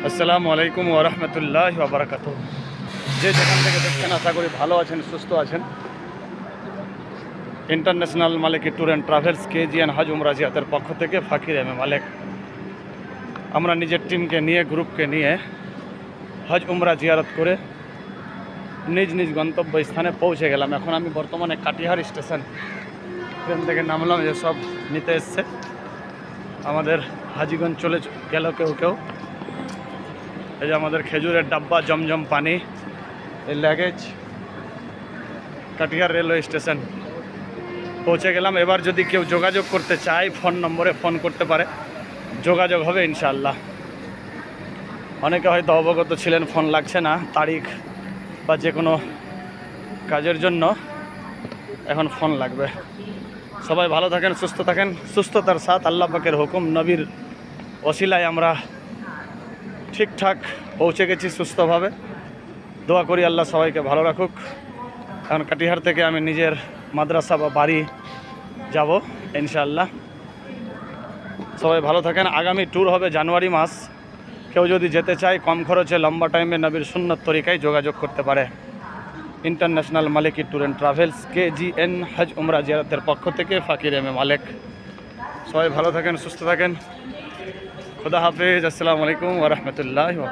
আসসালামু আলাইকুম ওয়া রাহমাতুল্লাহি ওয়া বারাকাতুহু। যে যেখান থেকে দেখছেন আশা করি ভালো আছেন, সুস্থ আছেন। International Maliki tour and travels KGN হজ উমরা জিয়ারতের পক্ষ থেকে ফাকির এম এ মালেক, আমরা নিজের টিমকে নিয়ে, গ্রুপকে নিয়ে হজ উমরা জিয়ারত করে নিজ নিজ গন্তব্য স্থানে পৌঁছে গেলাম। এখন আমি বর্তমানে কাটিহার স্টেশন, ট্রেন থেকে নামলাম। এসব নিতে এসছে আমাদের হাজিগঞ্জ চলে গেল কেউ কেউ। এই যে আমাদের খেজুরের ডাব্বা, জমজম পানি, এই লাগেজ। কাটিহার রেলওয়ে স্টেশন পৌঁছে গেলাম। এবার যদি কেউ যোগাযোগ করতে চায় ফোন নম্বরে ফোন করতে পারে, যোগাযোগ হবে ইনশাআল্লাহ। অনেকে হয়তো অবগত ছিলেন ফোন লাগছে না, তারিখ বা যে কোনো কাজের জন্য এখন ফোন লাগবে। সবাই ভালো থাকেন, সুস্থ থাকেন। সুস্থতার সাথ আল্লাহ পাকের হুকুম, নবীর ওসিলায় আমরা ঠিকঠাক পৌঁছে গেছি সুস্থভাবে। দোয়া করি আল্লাহ সবাইকে ভালো রাখুক। এখন কাটিহার থেকে আমি নিজের মাদ্রাসা বা বাড়ি যাব ইনশাআল্লাহ। সবাই ভালো থাকেন। আগামী ট্যুর হবে জানুয়ারি মাস। কেউ যদি যেতে চায় কম খরচে লম্বা টাইমে নবীর সুন্নত তরিকায় যোগাযোগ করতে পারে। International Maliki tour and travels KGN হজ উমরা জিয়ারতের পক্ষ থেকে ফাকির এম এ মালেক। সবাই ভালো থাকেন, সুস্থ থাকেন। খুদা হাফেজ। আসসালামু আলাইকুম ওয়া রাহমাতুল্লাহি ওয়া বারাকাতুহু।